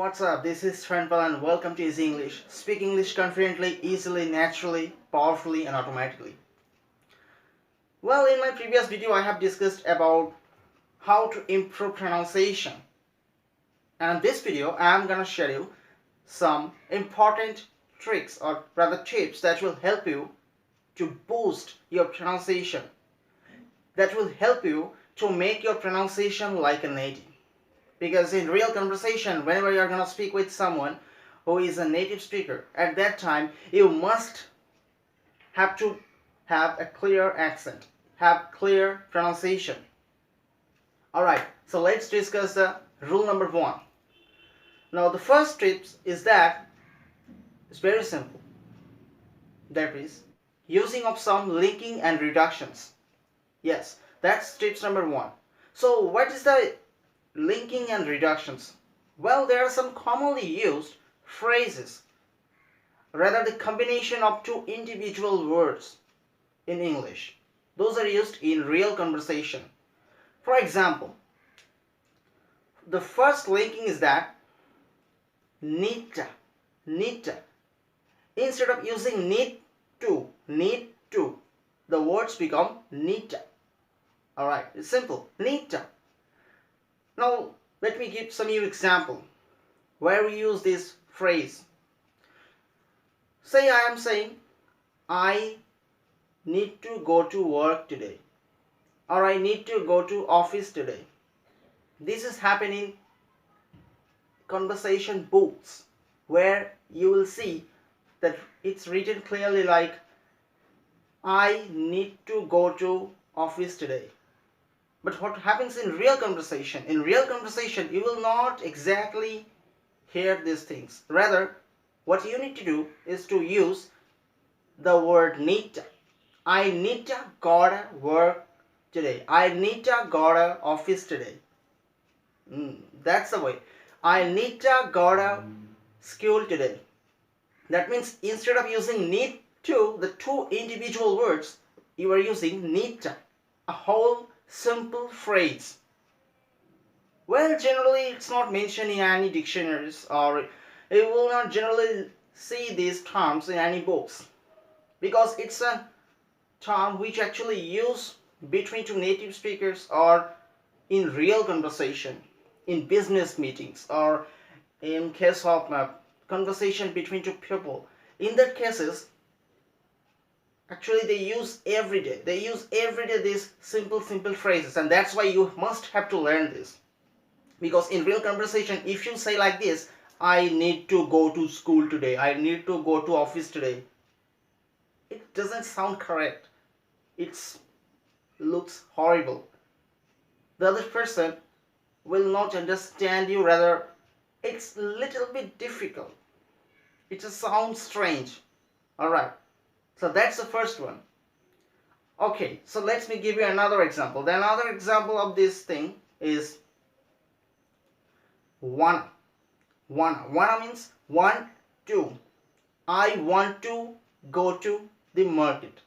what's up? This is Tranpal and welcome to Easy English. Speak English confidently, easily, naturally, powerfully and automatically. Well, in my previous video I have discussed about how to improve pronunciation. And in this video I am gonna share you some important tricks or rather tips that will help you to boost your pronunciation. That will help you to make your pronunciation like a native. Because in real conversation, whenever you're going to speak with someone who is a native speaker, at that time you must have to have a clear accent, have clear pronunciation. Alright, so let's discuss the rule number 1. Now the first tip is that it's very simple. That is using of some linking and reductions. Yes, that's tips number 1. So what is the linking and reductions? Well, there are some commonly used phrases, rather the combination of two individual words in English. Those are used in real conversation. For example, the first linking is that need to. Instead of using need to, the words become need to. Alright, it's simple, need to. Now, let me give some example where we use this phrase. Say I am saying, I need to go to work today, or I need to go to office today. This is happening conversation books where you will see that it's written clearly like, I need to go to office today. But what happens in real conversation? In real conversation, you will not exactly hear these things. Rather, what you need to do is to use the word need to. I need to go to work today. I need to go to office today. That's the way. I need to go to school today. That means instead of using need to, the two individual words, you are using need to. A whole simple phrase. Well, generally it's not mentioned in any dictionaries, or you will not generally see these terms in any books, because it's a term which actually used between two native speakers or in real conversation, in business meetings, or in case of conversation between two people. In that cases, actually they use every day. They use every day these simple phrases, and that's why you must have to learn this. Because in real conversation, if you say like this, I need to go to school today, I need to go to office today, it doesn't sound correct. It looks horrible. The other person will not understand you, rather it's a little bit difficult. It just sounds strange. Alright. So that's the first one. Okay, so let me give you another example. The another example of this thing is wanna. Wanna means want to. I want to go to the market.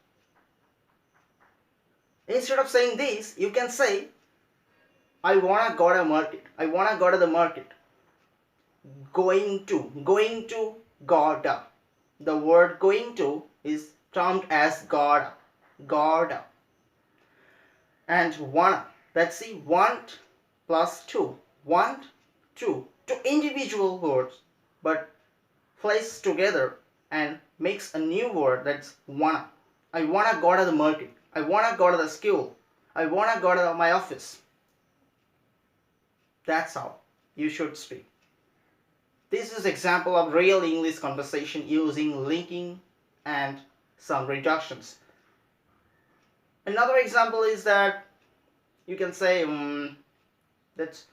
Instead of saying this, you can say, I wanna go to market. I wanna go to the market. Going to, gotta. The word going to is termed as gotta. And wanna, let's see, want plus to. Want to. Two individual words, but placed together and makes a new word, that's wanna. I wanna go to the market. I wanna go to the school. I wanna go to my office. That's how you should speak. This is example of real English conversation using linking and some reductions. Another example is that you can say that's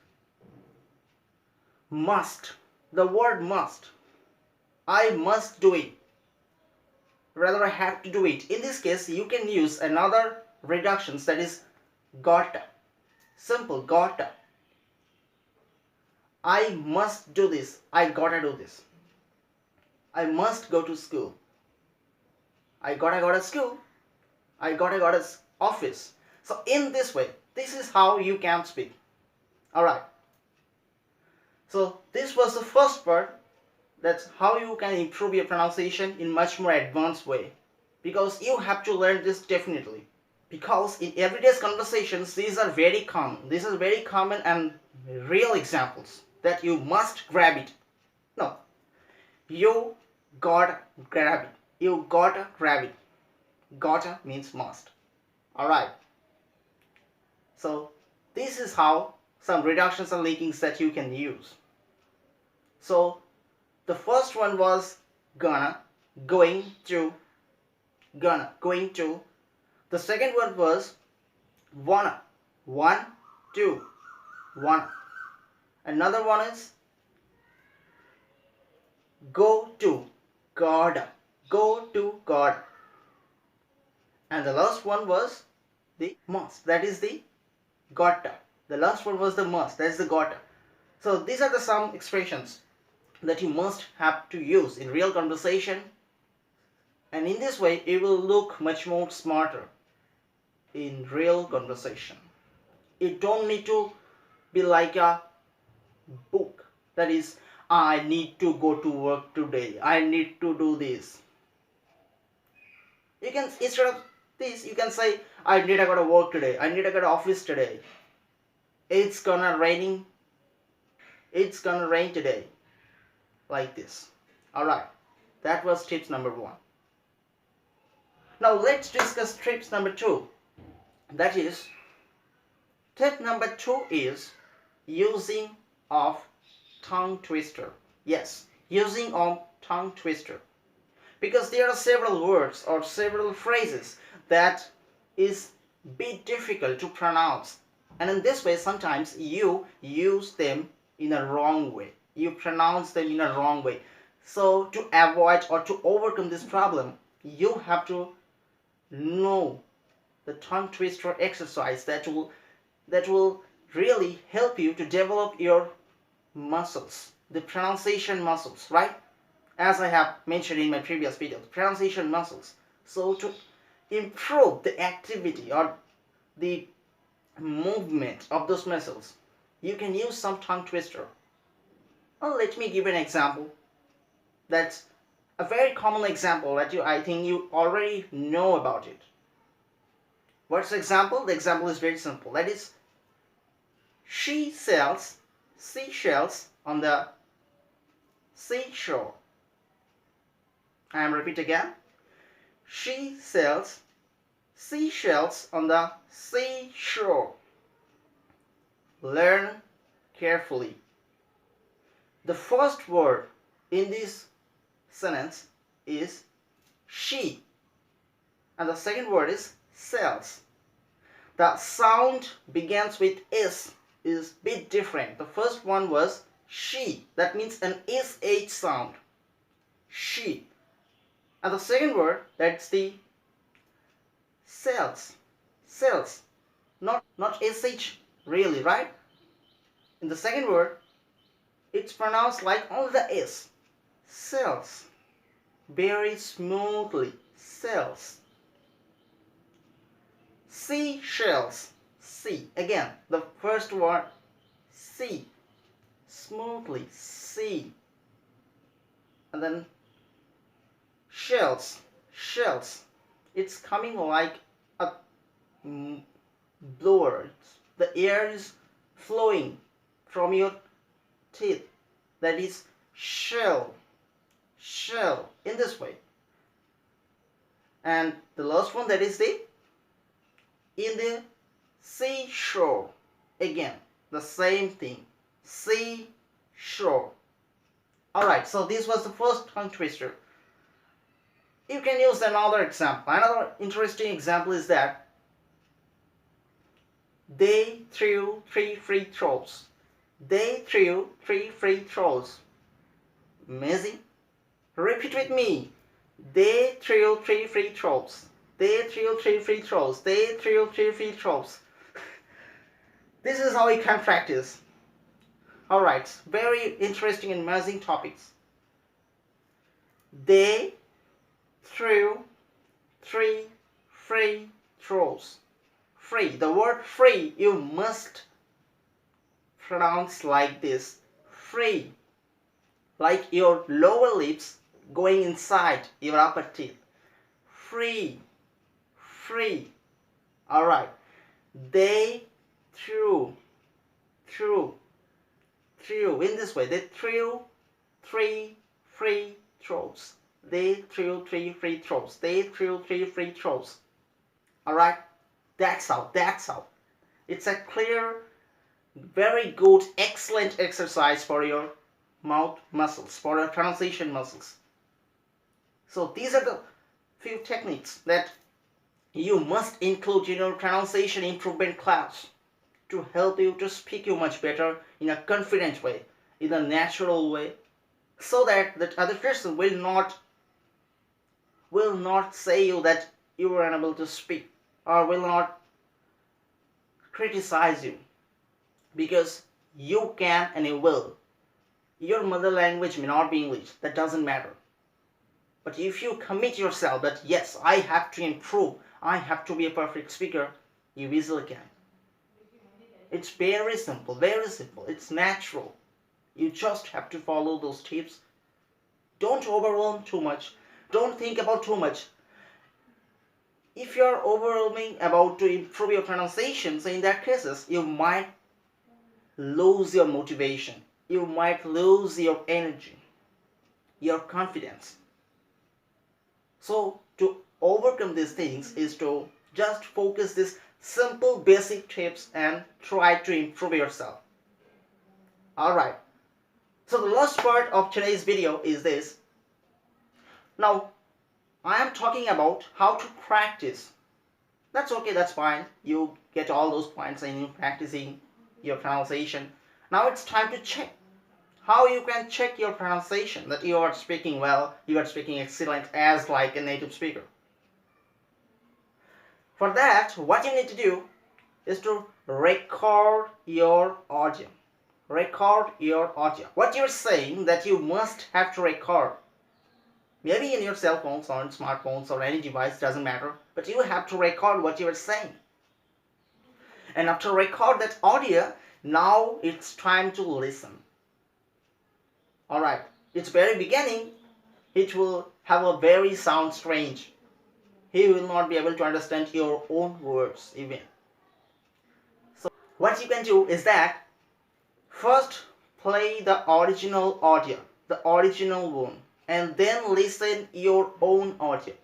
must. The word must. I must do it. Rather, I have to do it. In this case, you can use another reductions, that is gotta. Simple, gotta. I must do this. I gotta do this. I must go to school. I gotta go to school. I gotta go to office. So in this way, this is how you can speak. Alright. So this was the first part. That's how you can improve your pronunciation in much more advanced way. Because you have to learn this definitely. Because in everyday conversations, these are very common. These are very common and real examples that you must grab it. No, you gotta grab it. You gotta grab it. Gotta means must. Alright. So this is how some reductions and linkings that you can use. So the first one was gonna, going to, gonna, going to. The second one was wanna, one, two, wanna. Another one is go to, gotta, go to, gotta. And the last one was the must, that is the gotta. The last one was the must, that is the gotta. So these are the some expressions that you must have to use in real conversation, and in this way it will look much more smarter in real conversation. It don't need to be like a book, that is, I need to go to work today, I need to do this. You can, instead of this, you can say, I need to go to work today, I need to go to office today, it's gonna raining, it's gonna rain today, like this. Alright, that was tips number 1. Now let's discuss tips number 2. That is, tip number 2 is using of tongue twister. Yes, using of tongue twister. Because there are several words or several phrases that is bit difficult to pronounce. And in this way, sometimes you use them in a wrong way. You pronounce them in a wrong way. So to avoid or to overcome this problem, you have to know the tongue twister exercise that will really help you to develop your muscles, the pronunciation muscles, right? As I have mentioned in my previous video, the pronunciation muscles. So to improve the activity or the movement of those muscles, you can use some tongue twister. Well, let me give an example. That's a very common example that I think you already know about it. What's the example? The example is very simple. That is, she sells seashells on the seashore. I am repeat again. She sells seashells on the seashore. Learn carefully. The first word in this sentence is she, and the second word is sells. The sound begins with s, is bit different. The first one was she, that means an sh sound, she. And the second word, that's the sells, sells, not sh really, right? In the second word, it's pronounced like only the s, sells, very smoothly, sells. Seashells, see, again, the first word, see, smoothly, see. And then shells, shells, it's coming like a blower. The air is flowing from your teeth. That is shell, shell, in this way. And the last one, that is the in the seashore. Again, the same thing, seashore. Alright, so this was the first tongue twister. You can use another example. Another interesting example is that they threw 3 free throws. They threw 3 free throws. Amazing. Repeat with me. They threw 3 free throws. They threw 3 free throws. They threw 3 free throws. This is how you can practice. Alright, very interesting and amazing topics. They threw 3 free throws. Free. The word free you must pronounce like this. free, like your lower lips going inside your upper teeth. Free, free. Alright. They threw, in this way. They threw 3 free throws. They threw 3 free throws. They threw 3 free throws. Alright? That's how. It's a clear, very good, excellent exercise for your mouth muscles, for your pronunciation muscles. So these are the few techniques that you must include in your pronunciation improvement class to help you to speak you much better in a confident way, in a natural way, so that the other person will not say you that you are unable to speak, or will not criticize you, because you can and you will. Your mother language may not be English, that doesn't matter. But if you commit yourself that yes, I have to improve, I have to be a perfect speaker, you easily can. It's very simple, it's natural. You just have to follow those tips. Don't overwhelm too much, don't think about too much. If you are overwhelming about to improve your pronunciation, so in that cases you might lose your motivation, you might lose your energy, your confidence. So to overcome these things is to just focus these simple basic tips and try to improve yourself. Alright, so the last part of today's video is this. Now I am talking about how to practice. That's okay, that's fine. You get all those points in practicing your pronunciation. Now it's time to check how you can check your pronunciation, that you are speaking well, you are speaking excellent as like a native speaker. For that, what you need to do is to record your audio. Record your audio. What you're saying that you must have to record. Maybe in your cell phones or in smartphones or any device, doesn't matter, but you have to record what you are saying. And after record that audio, now it's time to listen. Alright, it's very beginning, it will have a very sound strange. He will not be able to understand your own words even. So what you can do is that first play the original audio, the original one, and then listen your own audio.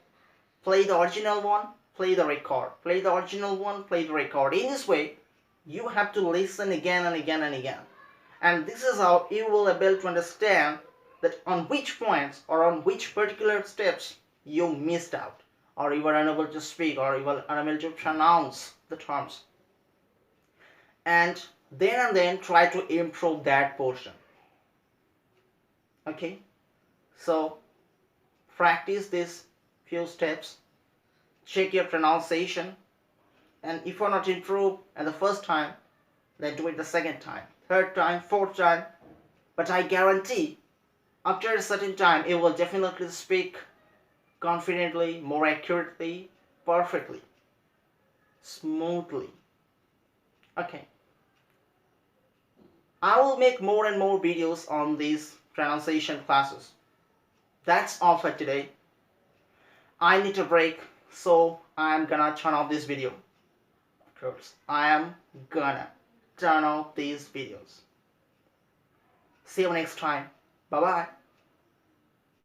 Play the original one, play the record. Play the original one, play the record. In this way, you have to listen again and again and again. And this is how you will be able to understand that on which points or on which particular steps you missed out, or you were unable to speak, or you were unable to pronounce the terms. And then try to improve that portion. Okay? So practice these few steps, check your pronunciation, and if you're not improved at the first time, then do it the second time, third time, fourth time. But I guarantee after a certain time you will definitely speak confidently, more accurately, perfectly, smoothly. Okay, I will make more and more videos on these pronunciation classes. That's all for today. I need a break, so I'm gonna turn off this video. Of course, I am gonna turn off these videos. See you next time. Bye bye.